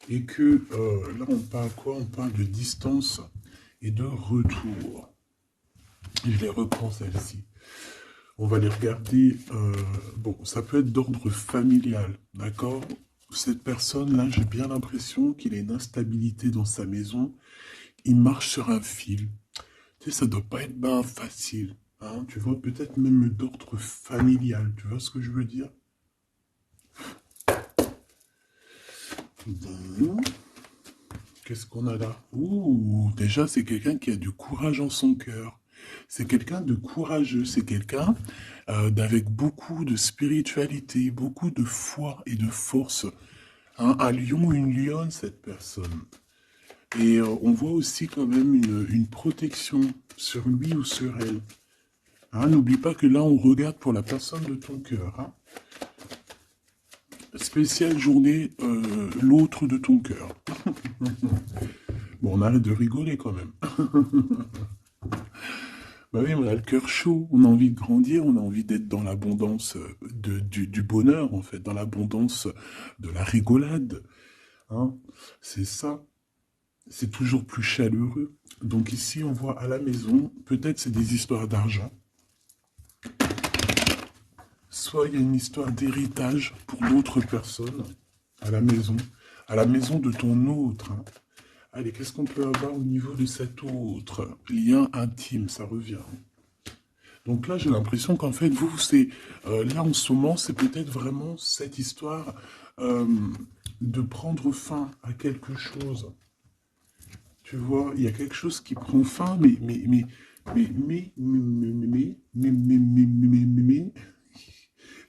et que là, on parle quoi? On parle de distance et de retour. Je les reprends celles-ci. On va les regarder. Bon, ça peut être d'ordre familial, d'accord? Cette personne-là, j'ai bien l'impression qu'il a une instabilité dans sa maison. Il marche sur un fil. Tu sais, ça doit pas être ben facile. Hein, tu vois, peut-être même d'ordre familial. Tu vois ce que je veux dire? Bon, qu'est-ce qu'on a là? Ouh, déjà, c'est quelqu'un qui a du courage en son cœur. C'est quelqu'un de courageux. C'est quelqu'un d'avec beaucoup de spiritualité, beaucoup de foi et de force. Hein, un lion, une lionne, cette personne. Et on voit aussi quand même une protection sur lui ou sur elle. Hein, n'oublie pas que là, on regarde pour la personne de ton cœur. Hein. Spéciale journée, l'autre de ton cœur. Bon, on arrête de rigoler quand même. Bah oui, on a le cœur chaud, on a envie de grandir, on a envie d'être dans l'abondance du bonheur, en fait, dans l'abondance de la rigolade. Hein. C'est ça. C'est toujours plus chaleureux. Donc ici, on voit à la maison, peut-être c'est des histoires d'argent, soit il y a une histoire d'héritage pour d'autres personnes à la maison de ton autre. Hein. Allez, qu'est-ce qu'on peut avoir au niveau de cet autre lien intime, ça revient. Donc là, j'ai l'impression qu'en fait, vous, c'est là en ce moment, c'est peut-être vraiment cette histoire euh, de prendre fin à quelque chose. Tu vois, il y a quelque chose qui prend fin, mais il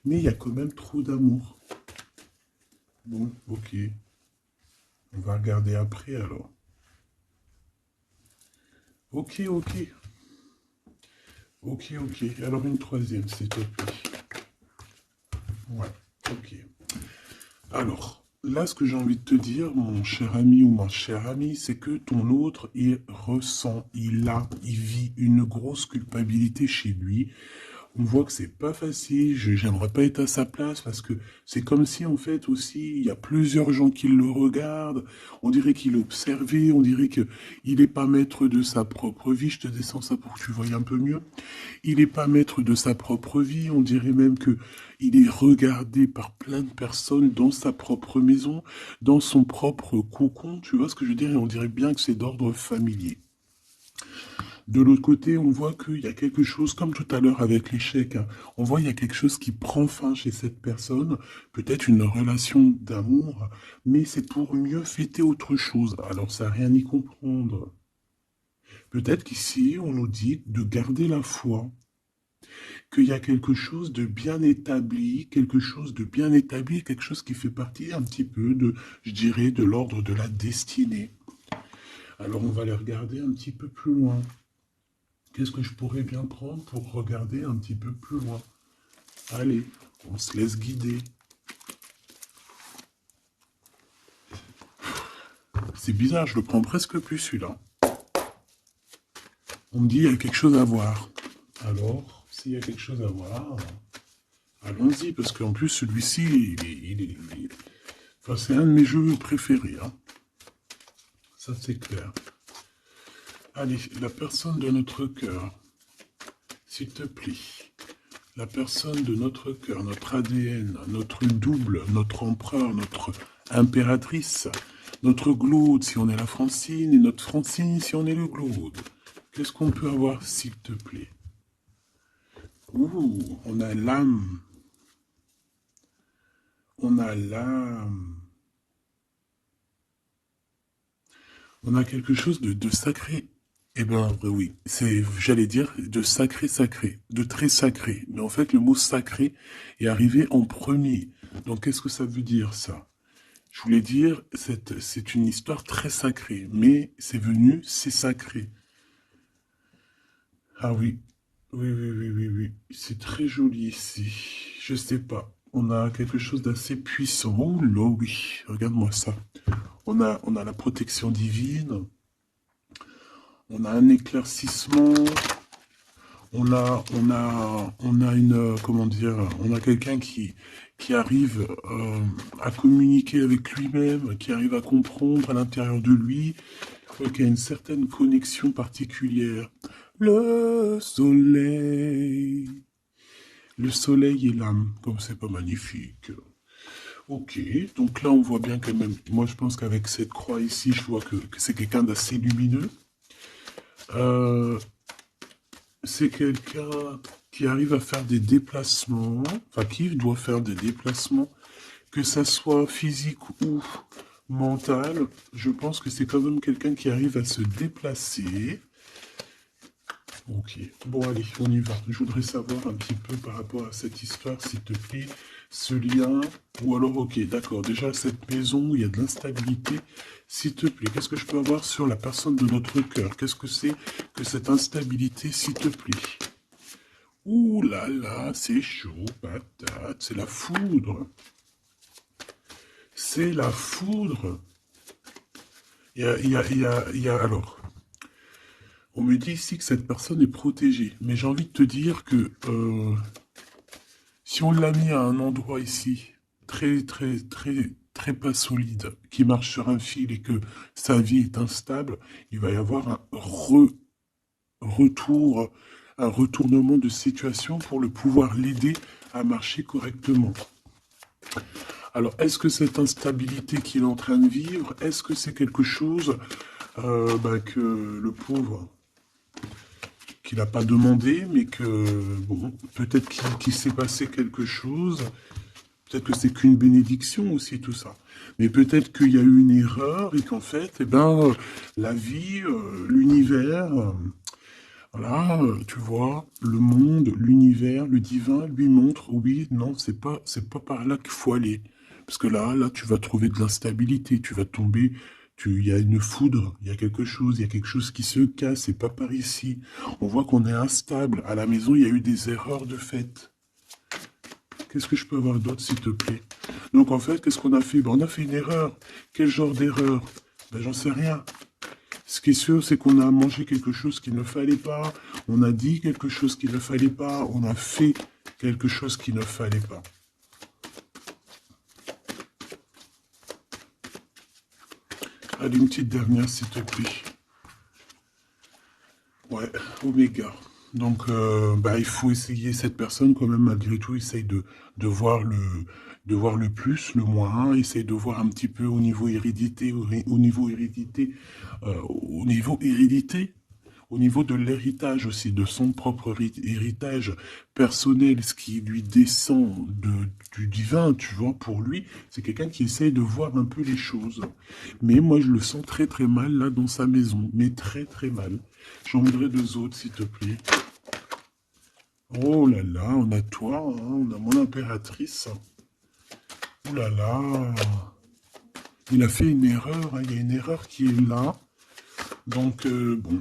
y a quand même trop d'amour. Bon, ok. On va regarder après alors. Ok, ok. Ok, ok. Alors une troisième, s'il te plaît. Ouais, ok. Alors, là, ce que j'ai envie de te dire, mon cher ami ou ma chère amie, c'est que ton autre, il ressent, il vit une grosse culpabilité chez lui. On voit que c'est pas facile, j'aimerais pas être à sa place parce que c'est comme si en fait aussi il y a plusieurs gens qui le regardent, on dirait qu'il est observé, on dirait que il est pas maître de sa propre vie, je te descends ça pour que tu voyes un peu mieux. Il n'est pas maître de sa propre vie, on dirait même que il est regardé par plein de personnes dans sa propre maison, dans son propre cocon, tu vois ce que je veux dire, et on dirait bien que c'est d'ordre familier. De l'autre côté, on voit qu'il y a quelque chose, comme tout à l'heure avec l'échec, hein, on voit qu'il y a quelque chose qui prend fin chez cette personne, peut-être une relation d'amour, mais c'est pour mieux fêter autre chose. Alors ça n'a rien y comprendre. Peut-être qu'ici, on nous dit de garder la foi, qu'il y a quelque chose de bien établi, quelque chose de bien établi, quelque chose qui fait partie un petit peu de, je dirais, de l'ordre de la destinée. Alors on va aller regarder un petit peu plus loin. Qu'est-ce que je pourrais bien prendre pour regarder un petit peu plus loin? Allez, on se laisse guider. C'est bizarre, je le prends presque plus celui-là. On me dit il y a quelque chose à voir. Alors, s'il y a quelque chose à voir, allons-y, parce qu'en plus celui-ci, enfin, c'est un de mes jeux préférés. Hein. Ça c'est clair. Allez, la personne de notre cœur, s'il te plaît. La personne de notre cœur, notre ADN, notre double, notre empereur, notre impératrice, notre Glaude si on est la Francine, et notre Francine si on est le Glaude. Qu'est-ce qu'on peut avoir, s'il te plaît? Ouh, on a l'âme. On a l'âme. On a quelque chose de sacré. Eh bien, oui, c'est, j'allais dire, de sacré sacré, de très sacré. Mais en fait, le mot sacré est arrivé en premier. Donc, qu'est-ce que ça veut dire, ça? Je voulais dire, c'est une histoire très sacrée, mais c'est venu, c'est sacré. Ah oui, oui, oui, oui, oui, oui. C'est très joli ici. Je sais pas. On a quelque chose d'assez puissant. Oh là oui, regarde-moi ça. On a la protection divine, on a un éclaircissement, on a une, comment dire, on a quelqu'un qui arrive à communiquer avec lui-même, qui arrive à comprendre à l'intérieur de lui, qui a une certaine connexion particulière. Le soleil. Le soleil et l'âme, comme c'est pas magnifique. Ok, donc là on voit bien quand même, moi je pense qu'avec cette croix ici, je vois que c'est quelqu'un d'assez lumineux. Euh, c'est quelqu'un qui arrive à faire des déplacements, enfin qui doit faire des déplacements, que ça soit physique ou mental. Je pense que c'est quand même quelqu'un qui arrive à se déplacer. Ok, bon allez, on y va. Je voudrais savoir un petit peu par rapport à cette histoire, s'il te plaît, ce lien, ou alors ok, d'accord, déjà cette maison où il y a de l'instabilité, s'il te plaît, qu'est-ce que je peux avoir sur la personne de notre cœur? Qu'est-ce que c'est que cette instabilité, s'il te plaît? Ouh là là, c'est chaud, patate, c'est la foudre. C'est la foudre. Alors, on me dit ici que cette personne est protégée, mais j'ai envie de te dire que si on l'a mis à un endroit ici, très, très, très, très pas solide, qui marche sur un fil et que sa vie est instable, il va y avoir un retour, un retournement de situation pour le pouvoir l'aider à marcher correctement. Alors, est-ce que cette instabilité qu'il est en train de vivre, est-ce que c'est quelque chose que le pauvre qu'il n'a pas demandé, mais que, bon, peut-être qu'il s'est passé quelque chose, peut-être que c'est qu'une bénédiction aussi, tout ça. Mais peut-être qu'il y a eu une erreur et qu'en fait, eh ben, la vie, l'univers, voilà, tu vois, le monde, l'univers, le divin lui montre, oui, non, c'est pas par là qu'il faut aller. Parce que là, tu vas trouver de l'instabilité, tu vas tomber, il y a une foudre, il y a quelque chose qui se casse, c'est pas par ici. On voit qu'on est instable. À la maison, il y a eu des erreurs de fait. Qu'est-ce que je peux avoir d'autre, s'il te plaît? Donc, en fait, qu'est-ce qu'on a fait? Ben, on a fait une erreur. Quel genre d'erreur? Ben, j'en sais rien. Ce qui est sûr, c'est qu'on a mangé quelque chose qu'il ne fallait pas, on a dit quelque chose qu'il ne fallait pas, on a fait quelque chose qu'il ne fallait pas. Allez, une petite dernière, s'il te plaît. Ouais, Oméga. Donc, il faut essayer, cette personne, quand même, malgré tout, essaye de voir de voir le plus, le moins, essaye de voir un petit peu au niveau hérédité, au niveau hérédité, au niveau hérédité, au niveau de l'héritage aussi, de son propre héritage personnel, ce qui lui descend du divin, tu vois, pour lui, c'est quelqu'un qui essaye de voir un peu les choses. Mais moi, je le sens très très mal là dans sa maison, mais très très mal. J'en voudrais deux autres, s'il te plaît. Oh là là, on a toi, hein, on a mon impératrice. Oh là là, il a fait une erreur, hein, il y a une erreur qui est là. Donc, bon,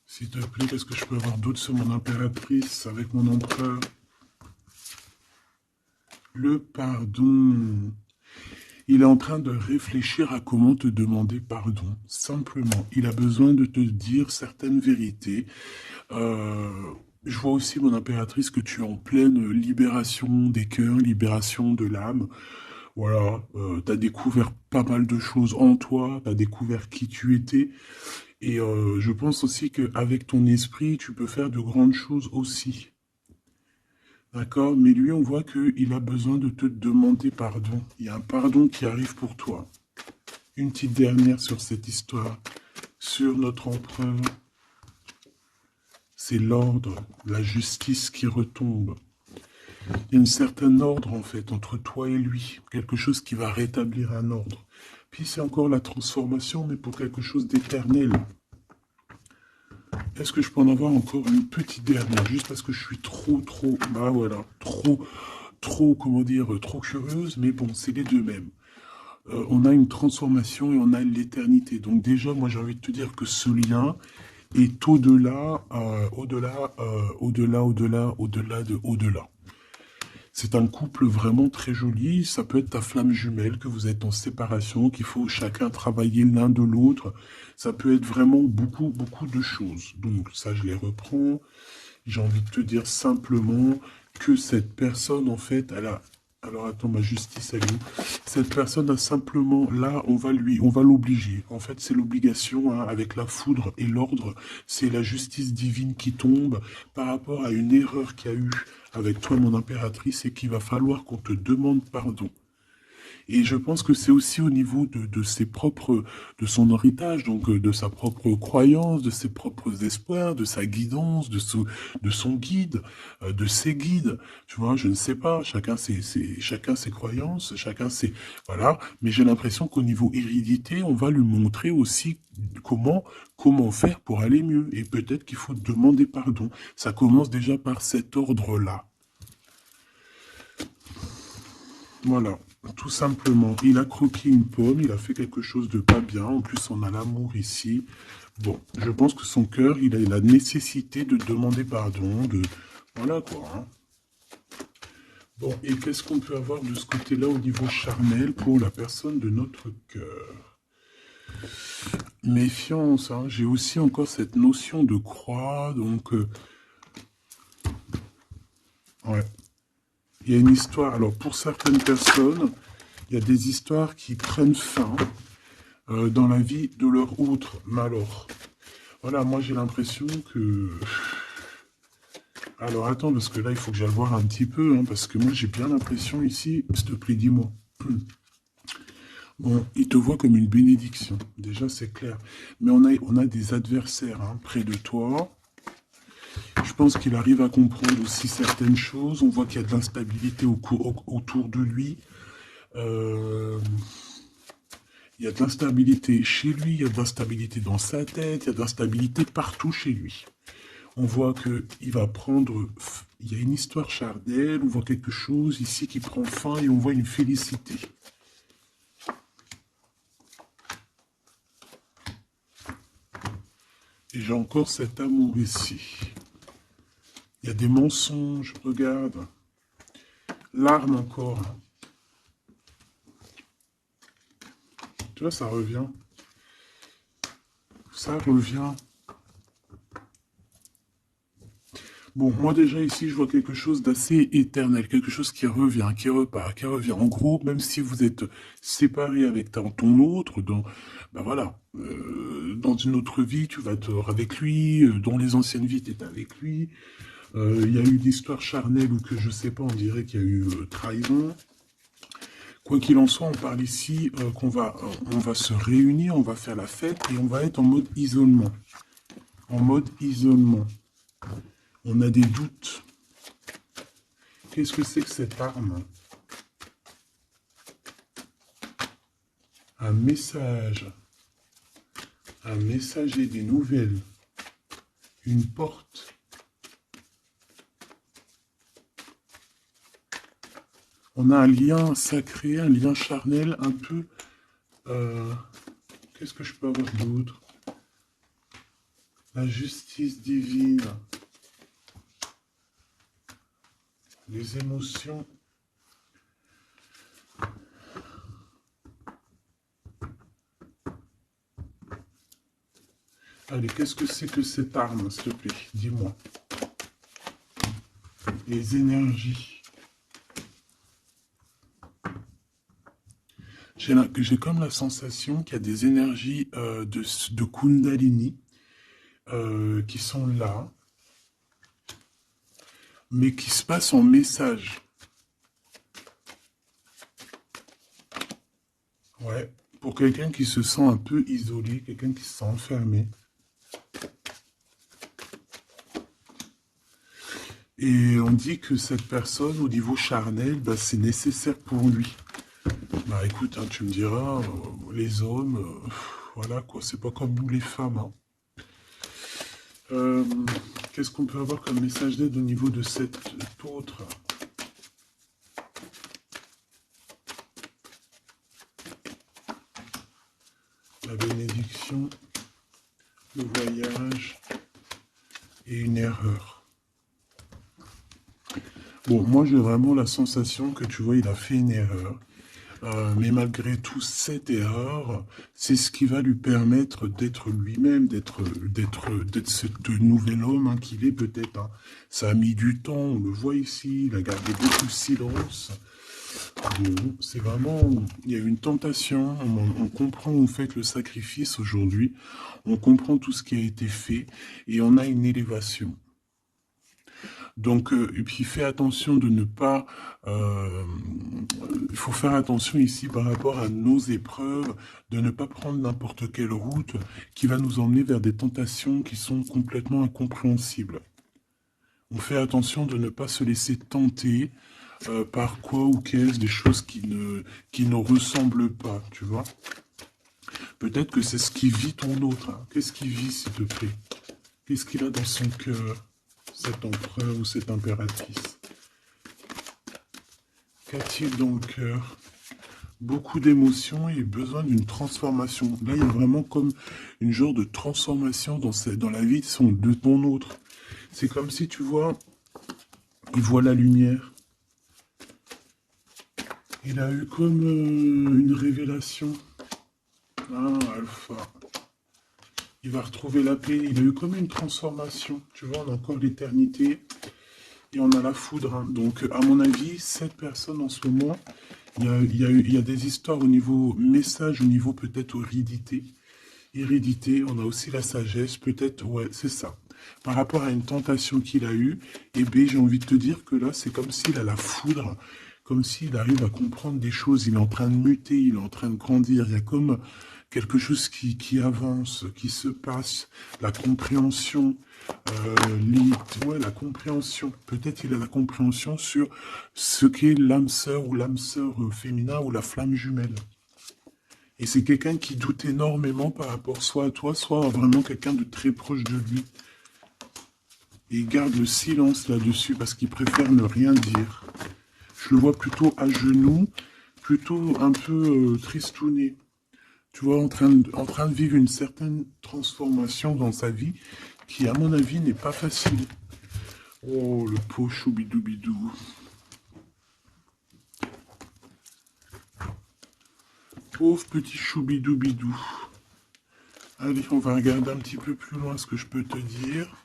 s'il te plaît, qu'est-ce que je peux avoir d'autre sur mon impératrice avec mon empereur? Le pardon. Il est en train de réfléchir à comment te demander pardon. Simplement, il a besoin de te dire certaines vérités. Euh, je vois aussi, mon impératrice, que tu es en pleine libération des cœurs, libération de l'âme. Voilà, tu as découvert pas mal de choses en toi, tu as découvert qui tu étais. Et je pense aussi qu'avec ton esprit, tu peux faire de grandes choses aussi. D'accord? Mais lui, on voit qu'il a besoin de te demander pardon. Il y a un pardon qui arrive pour toi. Une petite dernière sur cette histoire. Sur notre empereur. C'est l'ordre, la justice qui retombe. Il y a une certaine ordre, en fait, entre toi et lui. Quelque chose qui va rétablir un ordre. Puis c'est encore la transformation, mais pour quelque chose d'éternel. Est-ce que je peux en avoir encore une petite dernière? Juste parce que je suis bah voilà, comment dire, trop curieuse, mais bon, c'est les deux mêmes. On a une transformation et on a l'éternité. Donc déjà, moi j'ai envie de te dire que ce lien est au-delà, au-delà de au-delà. C'est un couple vraiment très joli. Ça peut être ta flamme jumelle, que vous êtes en séparation, qu'il faut chacun travailler l'un de l'autre. Ça peut être vraiment beaucoup, beaucoup de choses. Donc ça, je les reprends. J'ai envie de te dire simplement que cette personne, en fait, elle a... Alors attends, ma justice, elle est où? Cette personne a simplement, là, on va l'obliger. En fait, c'est l'obligation, hein, avec la foudre et l'ordre. C'est la justice divine qui tombe par rapport à une erreur qu'il y a eu avec toi, mon impératrice, et qu'il va falloir qu'on te demande pardon. Et je pense que c'est aussi au niveau de ses propres, de son héritage, donc de sa propre croyance, de ses propres espoirs, de sa guidance, de son guide, de ses guides. Tu vois, je ne sais pas, chacun ses croyances, chacun ses, voilà. Mais j'ai l'impression qu'au niveau hérédité, on va lui montrer aussi comment faire pour aller mieux. Et peut-être qu'il faut demander pardon. Ça commence déjà par cet ordre-là. Voilà, tout simplement. Il a croqué une pomme, il a fait quelque chose de pas bien. En plus, on a l'amour ici. Bon, je pense que son cœur, il a la nécessité de demander pardon, de... Voilà quoi. Hein. Bon, et qu'est-ce qu'on peut avoir de ce côté-là au niveau charnel pour la personne de notre cœur? Méfiance, hein. J'ai aussi encore cette notion de croix, donc... ouais. Il y a une histoire, alors pour certaines personnes, il y a des histoires qui prennent fin dans la vie de leur autre. Mais alors, voilà, moi j'ai l'impression que... Alors attends, parce que là il faut que j'aille voir un petit peu, hein, parce que moi j'ai bien l'impression ici, s'il te plaît, dis-moi. Bon, il te voit comme une bénédiction, déjà c'est clair. Mais on a des adversaires, hein, près de toi. Je pense qu'il arrive à comprendre aussi certaines choses. On voit qu'il y a de l'instabilité autour de lui. Euh, il y a de l'instabilité chez lui, il y a de l'instabilité dans sa tête, il y a de l'instabilité partout chez lui. On voit qu'il va prendre... Il y a une histoire charnelle, on voit quelque chose ici qui prend fin et on voit une félicité. Et j'ai encore cet amour ici. Il y a des mensonges, regarde. L'arme encore. Tu vois, ça revient. Ça revient. Bon, moi déjà ici, je vois quelque chose d'assez éternel, quelque chose qui revient, qui repart, qui revient. En gros, même si vous êtes séparé avec ton autre, ben voilà, dans une autre vie, tu vas être avec lui, dans les anciennes vies, tu étais avec lui. Il y a eu l'histoire charnelle ou que je sais pas, on dirait qu'il y a eu trahison. Quoi qu'il en soit, on parle ici on va se réunir, on va faire la fête et on va être en mode isolement. En mode isolement. On a des doutes. Qu'est-ce que c'est que cette arme? Un message. Un messager des nouvelles. Une porte. On a un lien sacré, un lien charnel un peu... Qu'est-ce que je peux avoir d'autre? La justice divine. Les émotions. Allez, qu'est-ce que c'est que cette arme, s'il te plaît? Dis-moi. Les énergies. J'ai comme la sensation qu'il y a des énergies de Kundalini qui sont là, mais qui se passent en message. Ouais, pour quelqu'un qui se sent un peu isolé, quelqu'un qui se sent enfermé. Et on dit que cette personne, au niveau charnel, bah, c'est nécessaire pour lui. Bah écoute, hein, tu me diras, les hommes, voilà quoi, c'est pas comme nous les femmes. Hein. Qu'est-ce qu'on peut avoir comme message d'aide au niveau de cet autre? La bénédiction, le voyage et une erreur. Bon, moi j'ai vraiment la sensation que tu vois, il a fait une erreur. Mais malgré tout, cette erreur, c'est ce qui va lui permettre d'être lui-même, d'être ce nouvel homme hein, qu'il est peut-être. Hein. Ça a mis du temps, on le voit ici, il a gardé beaucoup de silence. Bon, c'est vraiment, il y a une tentation, on comprend où vous faites le sacrifice aujourd'hui, on comprend tout ce qui a été fait et on a une élévation. Donc, et puis fais attention de ne pas. Il faut faire attention ici par rapport à nos épreuves, de ne pas prendre n'importe quelle route qui va nous emmener vers des tentations qui sont complètement incompréhensibles. On fait attention de ne pas se laisser tenter par quoi ou qu'est-ce, des choses qui ne ressemblent pas, tu vois. Peut-être que c'est ce qui vit ton autre. Hein. Qu'est-ce qu'il vit, s'il te plaît? Qu'est-ce qu'il a dans son cœur, cet empereur ou cette impératrice? Qu'a-t-il dans le cœur? Beaucoup d'émotions et besoin d'une transformation. Là, il y a vraiment comme une genre de transformation dans la vie de ton autre. C'est comme si, tu vois, il voit la lumière. Il a eu comme une révélation. Ah, Alpha. Il va retrouver la paix. Il a eu comme une transformation. Tu vois, on a encore l'éternité et on a la foudre. Hein. Donc, à mon avis, cette personne en ce moment, il y a des histoires au niveau message, au niveau peut-être hérédité. Hérédité, on a aussi la sagesse, peut-être, ouais, c'est ça. Par rapport à une tentation qu'il a eue, eh bien, j'ai envie de te dire que là, c'est comme s'il a la foudre, comme s'il arrive à comprendre des choses, il est en train de muter, il est en train de grandir, il y a comme quelque chose qui avance, qui se passe, la compréhension, ouais, la compréhension. Peut-être il a la compréhension sur ce qu'est l'âme sœur ou l'âme sœur féminin ou la flamme jumelle. Et c'est quelqu'un qui doute énormément par rapport soit à toi, soit à vraiment quelqu'un de très proche de lui. Et il garde le silence là-dessus parce qu'il préfère ne rien dire. Je le vois plutôt à genoux, plutôt un peu tristouné. Tu vois, en train de vivre une certaine transformation dans sa vie qui, à mon avis, n'est pas facile. Oh, le pauvre choubidoubidou. Pauvre petit choubidoubidou. Allez, on va regarder un petit peu plus loin ce que je peux te dire.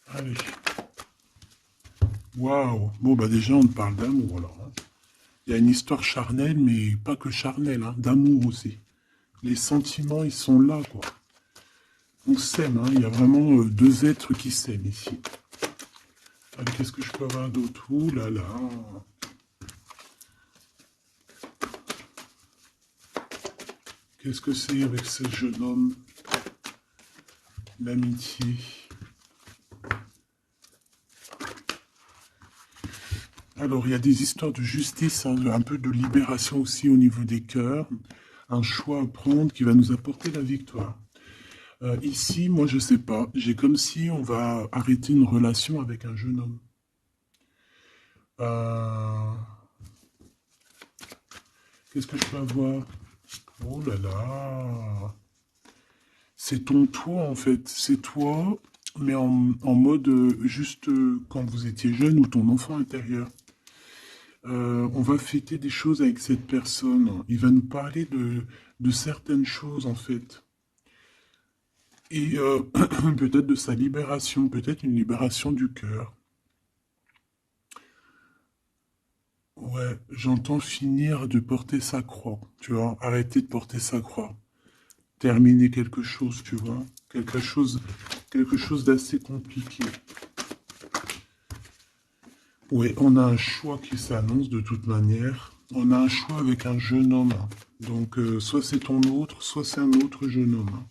Allez. Waouh. Bon, bah déjà, on parle d'amour, alors. Hein. Il y a une histoire charnelle, mais pas que charnelle, hein, d'amour aussi. Les sentiments, ils sont là, quoi. On s'aime, hein. Il y a vraiment deux êtres qui s'aiment ici. Allez, qu'est-ce que je peux avoir d'autre? Ouh là là. Qu'est-ce que c'est avec ce jeune homme? L'amitié. Alors, il y a des histoires de justice, hein, un peu de libération aussi au niveau des cœurs. Un choix à prendre qui va nous apporter la victoire. Ici, moi, je sais pas. J'ai comme si on va arrêter une relation avec un jeune homme. Euh, Qu'est-ce que je peux avoir? Oh là là. C'est ton toi, en fait. C'est toi, mais en mode juste quand vous étiez jeune ou ton enfant intérieur. On va fêter des choses avec cette personne. Il va nous parler de certaines choses, en fait. Et peut-être de sa libération, peut-être une libération du cœur. Ouais, j'entends finir de porter sa croix, tu vois, arrêter de porter sa croix, terminer quelque chose, tu vois, quelque chose d'assez compliqué. Ouais, on a un choix qui s'annonce de toute manière. On a un choix avec un jeune homme. Donc, soit c'est ton autre, soit c'est un autre jeune homme.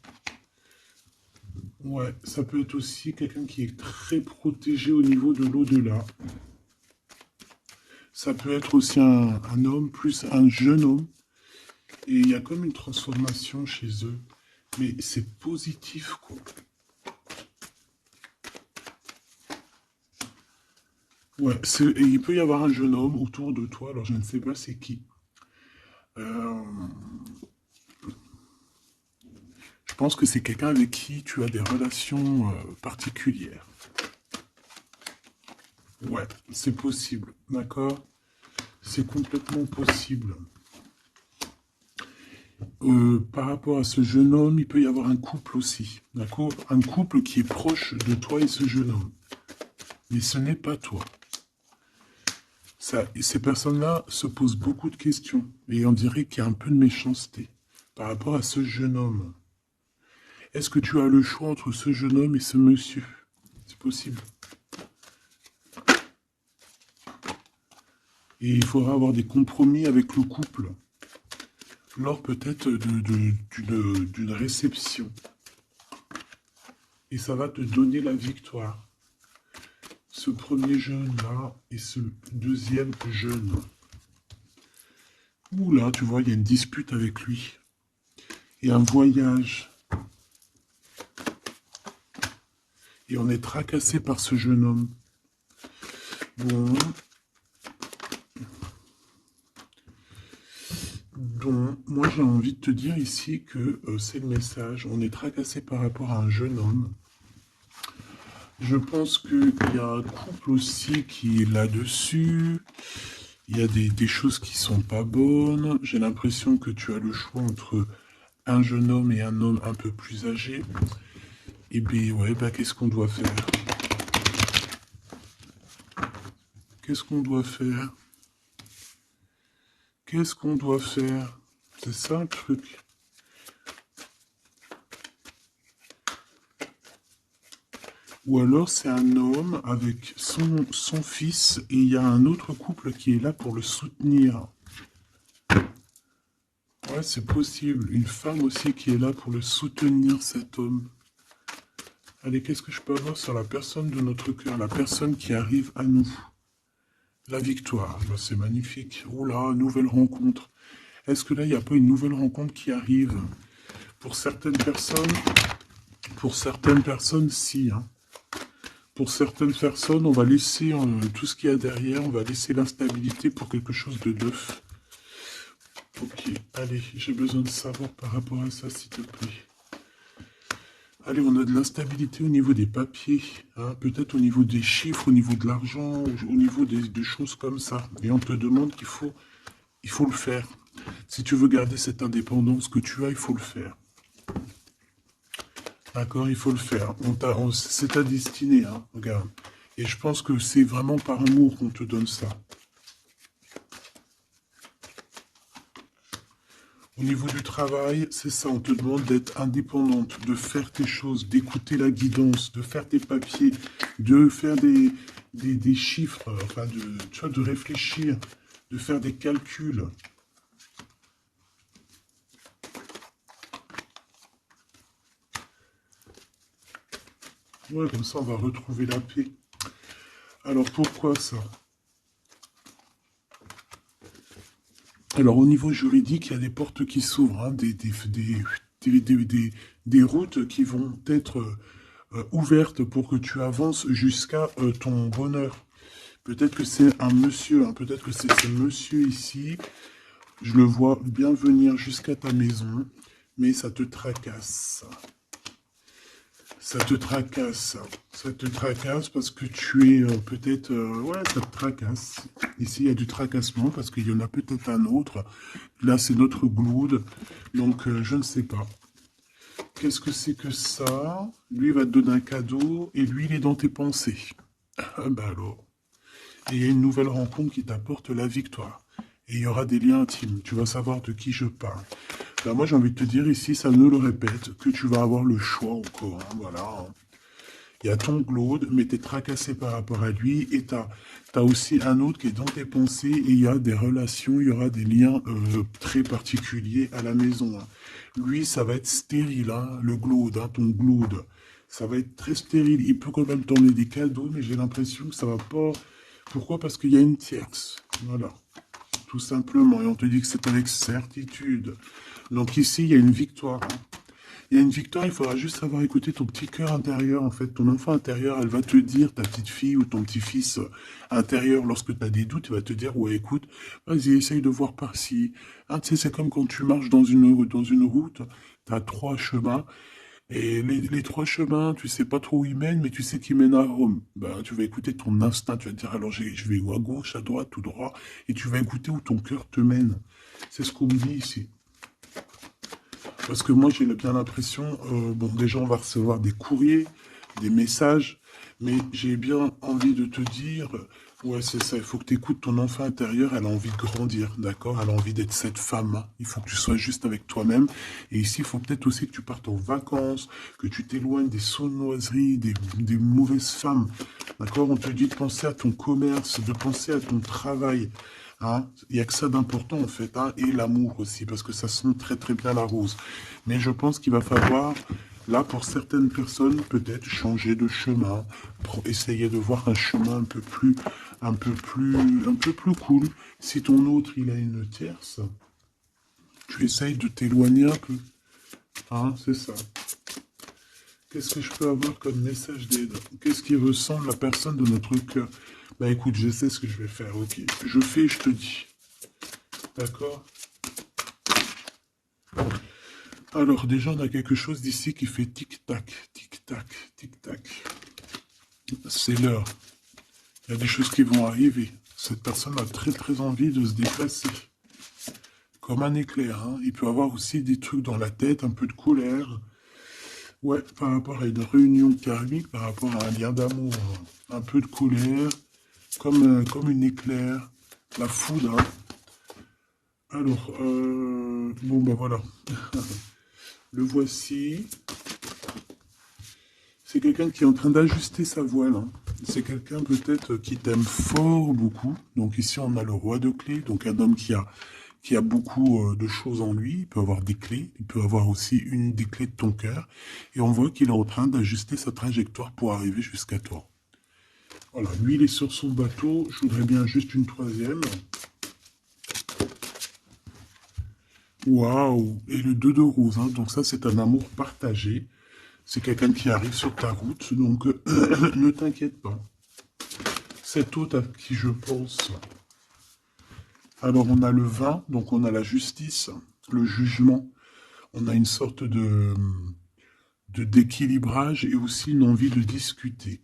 Ouais, ça peut être aussi quelqu'un qui est très protégé au niveau de l'au-delà. Ça peut être aussi un homme plus un jeune homme. Et il y a comme une transformation chez eux. Mais c'est positif, quoi. Ouais, et il peut y avoir un jeune homme autour de toi, alors je ne sais pas c'est qui. Euh, pense que c'est quelqu'un avec qui tu as des relations particulières. Ouais, c'est possible, d'accord? C'est complètement possible. Par rapport à ce jeune homme, il peut y avoir un couple aussi, d'accord? Un couple qui est proche de toi et ce jeune homme. Mais ce n'est pas toi. Et ces personnes-là se posent beaucoup de questions. Et on dirait qu'il y a un peu de méchanceté par rapport à ce jeune homme. Est-ce que tu as le choix entre ce jeune homme et ce monsieur? C'est possible. Et il faudra avoir des compromis avec le couple lors peut-être d'une réception. Et ça va te donner la victoire. Ce premier jeune-là et ce deuxième jeune. Ouh là, tu vois, il y a une dispute avec lui. Et un voyage. Et on est tracassé par ce jeune homme. Bon. Donc, moi j'ai envie de te dire ici que c'est le message. On est tracassé par rapport à un jeune homme. Je pense qu'il y a un couple aussi qui est là-dessus. Il y a des choses qui sont pas bonnes. J'ai l'impression que tu as le choix entre un jeune homme et un homme un peu plus âgé. Et bien, ouais, bah, qu'est-ce qu'on doit faire? Qu'est-ce qu'on doit faire? Qu'est-ce qu'on doit faire? C'est ça le truc. Ou alors c'est un homme avec son fils et il y a un autre couple qui est là pour le soutenir. Ouais, c'est possible. Une femme aussi qui est là pour le soutenir, cet homme. Allez, qu'est-ce que je peux avoir sur la personne de notre cœur, la personne qui arrive à nous? La victoire, bah, c'est magnifique. Oh là, nouvelle rencontre. Est-ce que là, il n'y a pas une nouvelle rencontre qui arrive? Pour certaines personnes, si. Hein. Pour certaines personnes, on va laisser tout ce qu'il y a derrière, on va laisser l'instabilité pour quelque chose de neuf. Ok, allez, j'ai besoin de savoir par rapport à ça, s'il te plaît. Allez, on a de l'instabilité au niveau des papiers, hein, peut-être au niveau des chiffres, au niveau de l'argent, au niveau des choses comme ça. Et on te demande qu'il faut le faire. Si tu veux garder cette indépendance que tu as, il faut le faire. D'accord, il faut le faire. C'est ta destinée, hein, regarde. Et je pense que c'est vraiment par amour qu'on te donne ça. Au niveau du travail, c'est ça, on te demande d'être indépendante, de faire tes choses, d'écouter la guidance, de faire tes papiers, de faire des chiffres, enfin, tu vois, de réfléchir, de faire des calculs. Ouais, comme ça, on va retrouver la paix. Alors, pourquoi ça? Alors, au niveau juridique, il y a des portes qui s'ouvrent, hein, des routes qui vont être ouvertes pour que tu avances jusqu'à ton bonheur. Peut-être que c'est un monsieur, hein, peut-être que c'est ce monsieur ici. Je le vois bien venir jusqu'à ta maison, mais ça te tracasse. Ça te tracasse. Ça te tracasse parce que tu es peut-être... ouais, ça te tracasse. Ici, il y a du tracassement parce qu'il y en a peut-être un autre. Là, c'est notre gloude. Donc, je ne sais pas. Qu'est-ce que c'est que ça? Lui, il va te donner un cadeau et lui, il est dans tes pensées. Ah bah alors. Et il y a une nouvelle rencontre qui t'apporte la victoire. Et il y aura des liens intimes. Tu vas savoir de qui je parle. Ben moi, j'ai envie de te dire ici, ça ne le répète, que tu vas avoir le choix encore. Hein, voilà. Il y a ton Claude, mais tu es tracassé par rapport à lui. Et tu as aussi un autre qui est dans tes pensées. Et il y a des relations, il y aura des liens très particuliers à la maison. Hein. Lui, ça va être stérile, hein, le Claude, hein, ton Claude. Ça va être très stérile. Il peut quand même t'emmener des cadeaux, mais j'ai l'impression que ça va pas... Pourquoi? Parce qu'il y a une tierce. Voilà. Tout simplement. Et on te dit que c'est avec certitude. Donc ici, il y a une victoire. Hein. Il y a une victoire, il faudra juste savoir écouter ton petit cœur intérieur, en fait. Ton enfant intérieur, elle va te dire, ta petite fille ou ton petit-fils intérieur, lorsque tu as des doutes, il va te dire, ouais, écoute, vas-y, essaye de voir par-ci. Ah, tu sais, c'est comme quand tu marches dans une route, tu as trois chemins, et les trois chemins, tu sais pas trop où ils mènent, mais tu sais qu'ils mènent à Rome. Ben, tu vas écouter ton instinct, tu vas te dire, alors je vais à gauche, à droite, tout droit, et tu vas écouter où ton cœur te mène. C'est ce qu'on me dit ici. Parce que moi, j'ai bien l'impression, bon, déjà, on va recevoir des courriers, des messages, mais j'ai bien envie de te dire, ouais, c'est ça, il faut que tu écoutes ton enfant intérieur, elle a envie de grandir, d'accord? Elle a envie d'être cette femme, hein. Il faut que tu sois juste avec toi-même. Et ici, il faut peut-être aussi que tu partes en vacances, que tu t'éloignes des sournoiseries, des mauvaises femmes, d'accord? On te dit de penser à ton commerce, de penser à ton travail. Hein, il n'y a que ça d'important en fait, hein, et l'amour aussi, parce que ça sent très très bien la rose. Mais je pense qu'il va falloir, là pour certaines personnes, peut-être changer de chemin, pour essayer de voir un chemin un peu plus cool. Si ton autre il a une tierce, tu essayes de t'éloigner un peu. Hein, c'est ça. Qu'est-ce que je peux avoir comme message d'aide? Qu'est-ce qui ressemble la personne de notre cœur? Bah écoute, je sais ce que je vais faire, ok. Je fais, je te dis. D'accord? Alors déjà, on a quelque chose d'ici qui fait tic-tac, tic-tac, tic-tac. C'est l'heure. Il y a des choses qui vont arriver. Cette personne a très très envie de se déplacer. Comme un éclair, hein. Il peut avoir aussi des trucs dans la tête, un peu de colère. Ouais, par rapport à une réunion karmique, par rapport à un lien d'amour. Un peu de colère, comme une éclair. La foudre, hein. Alors, bon ben voilà. Le voici. C'est quelqu'un qui est en train d'ajuster sa voile, hein. C'est quelqu'un peut-être qui t'aime fort beaucoup. Donc ici on a le roi de clés, donc un homme qui a beaucoup de choses en lui. Il peut avoir des clés, il peut avoir aussi une des clés de ton cœur. Et on voit qu'il est en train d'ajuster sa trajectoire pour arriver jusqu'à toi. Voilà, lui il est sur son bateau. Je voudrais bien juste une troisième. Waouh! Et le 2 de rose, hein. Donc ça c'est un amour partagé. C'est quelqu'un qui arrive sur ta route, donc ne t'inquiète pas. Cet hôte à qui je pense. Alors on a le vin, donc on a la justice, le jugement, on a une sorte de d'équilibrage et aussi une envie de discuter.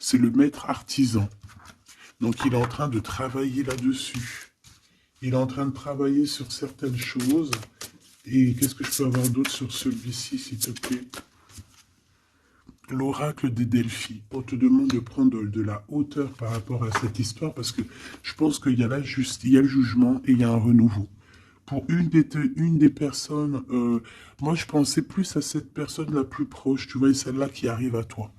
C'est le maître artisan. Donc il est en train de travailler là-dessus. Il est en train de travailler sur certaines choses. Et qu'est-ce que je peux avoir d'autre sur celui-ci, s'il te plaît? L'oracle des Delphi. On te demande de prendre de la hauteur par rapport à cette histoire parce que je pense qu'il y a il y a le jugement et il y a un renouveau. Pour une des personnes, moi je pensais plus à cette personne la plus proche, tu vois, et celle-là qui arrive à toi.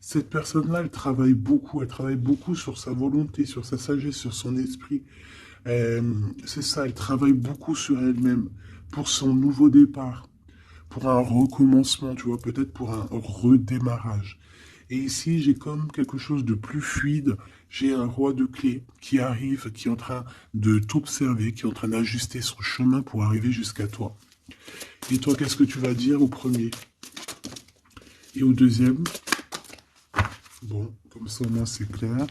Cette personne-là, elle travaille beaucoup sur sa volonté, sur sa sagesse, sur son esprit. C'est ça, elle travaille beaucoup sur elle-même, pour son nouveau départ, pour un recommencement, tu vois, peut-être pour un redémarrage. Et ici, j'ai comme quelque chose de plus fluide. J'ai un roi de clés qui arrive, qui est en train de t'observer, qui est en train d'ajuster son chemin pour arriver jusqu'à toi. Et toi, qu'est-ce que tu vas dire au premier? Et au deuxième? Bon, comme ça au moins c'est clair.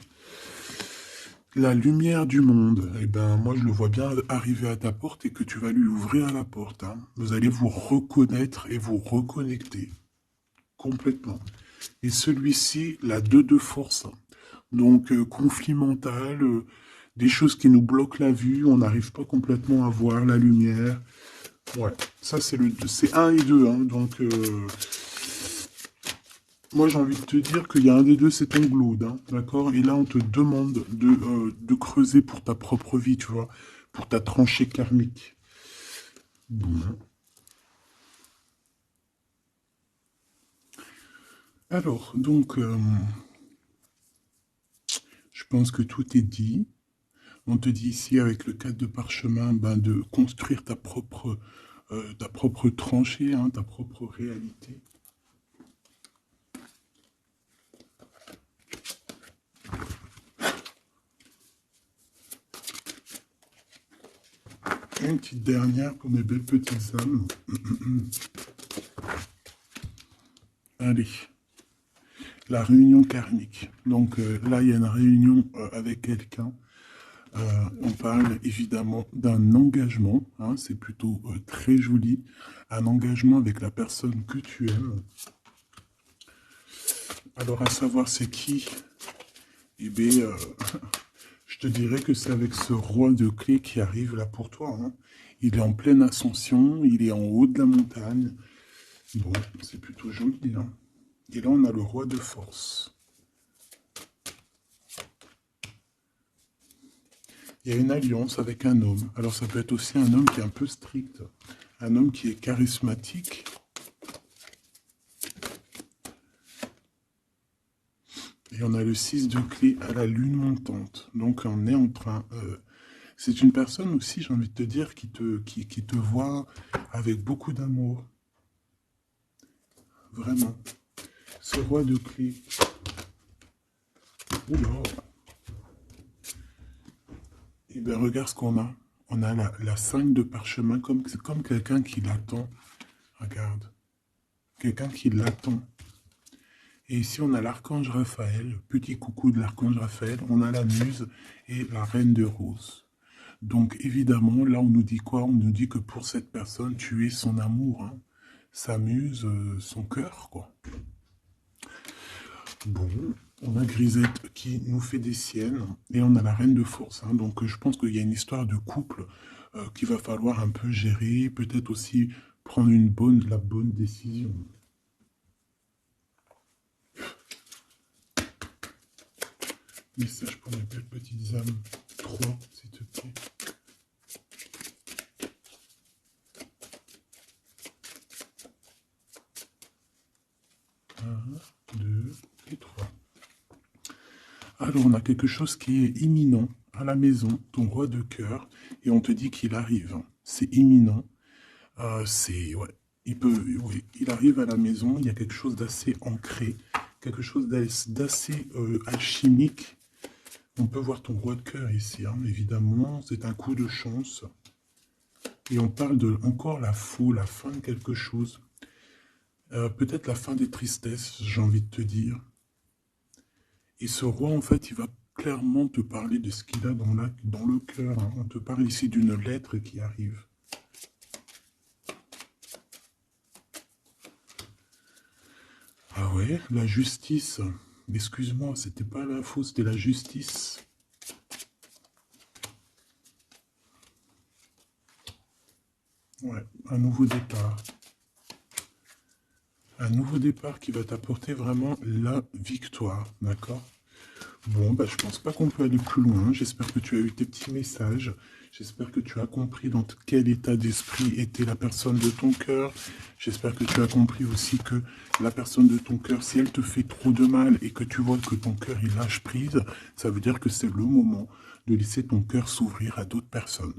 La lumière du monde, eh ben moi je le vois bien arriver à ta porte et que tu vas lui ouvrir la porte, hein. Vous allez vous reconnaître et vous reconnecter complètement. Et celui-ci, la 2 de force. Donc, conflit mental, des choses qui nous bloquent la vue, on n'arrive pas complètement à voir la lumière. Ouais, ça c'est un et 2, hein. Donc, moi j'ai envie de te dire qu'il y a un des deux, c'est ton glaude, hein, d'accord? Et là, on te demande de creuser pour ta propre vie, tu vois, pour ta tranchée karmique. Bon. Alors, donc, je pense que tout est dit. On te dit ici, avec le cadre de parchemin, ben, de construire ta propre tranchée, hein, ta propre réalité. Une petite dernière pour mes belles petites âmes. Allez, la réunion karmique. Donc là, il y a une réunion avec quelqu'un. On parle évidemment d'un engagement, hein, c'est plutôt très joli. Un engagement avec la personne que tu aimes. Alors, à savoir c'est qui? Eh bien, je te dirais que c'est avec ce roi de clé qui arrive là pour toi, hein. Il est en pleine ascension, il est en haut de la montagne. Bon, c'est plutôt joli, hein. Et là, on a le roi de force. Il y a une alliance avec un homme. Alors, ça peut être aussi un homme qui est un peu strict, un homme qui est charismatique. Et on a le 6 de clé à la lune montante. Donc, on est en train... c'est une personne aussi, j'ai envie de te dire, qui te voit avec beaucoup d'amour. Vraiment. Ce roi de clé. Oula. Eh bien, regarde ce qu'on a. On a la 5 de parchemin, c'est comme quelqu'un qui l'attend. Regarde. Quelqu'un qui l'attend. Et ici, on a l'archange Raphaël, petit coucou de l'archange Raphaël. On a la muse et la reine de rose. Donc, évidemment, là, on nous dit quoi? On nous dit que pour cette personne, tu es son amour, hein, sa muse, son cœur, quoi. Bon, on a Grisette qui nous fait des siennes, et on a la reine de force, hein. Donc, je pense qu'il y a une histoire de couple qu'il va falloir un peu gérer, peut-être aussi prendre la bonne décision. Message pour mes belles petites âmes. 3, s'il te plaît. 1, 2 et 3. Alors, on a quelque chose qui est imminent à la maison, ton roi de cœur, et on te dit qu'il arrive. C'est imminent. Ouais, il arrive à la maison, il y a quelque chose d'assez ancré, quelque chose d'assez alchimique. On peut voir ton roi de cœur ici, hein, évidemment, c'est un coup de chance. Et on parle de encore la fin de quelque chose. Peut-être la fin des tristesses, j'ai envie de te dire. Et ce roi, en fait, il va clairement te parler de ce qu'il a dans le cœur, hein. On te parle ici d'une lettre qui arrive. Ah ouais, la justice. Excuse-moi, c'était pas l'info, c'était la justice. Ouais, un nouveau départ. Un nouveau départ qui va t'apporter vraiment la victoire, d'accord? Bon, bah, je pense pas qu'on peut aller plus loin. J'espère que tu as eu tes petits messages. J'espère que tu as compris dans quel état d'esprit était la personne de ton cœur. J'espère que tu as compris aussi que la personne de ton cœur, si elle te fait trop de mal et que tu vois que ton cœur il lâche prise, ça veut dire que c'est le moment de laisser ton cœur s'ouvrir à d'autres personnes.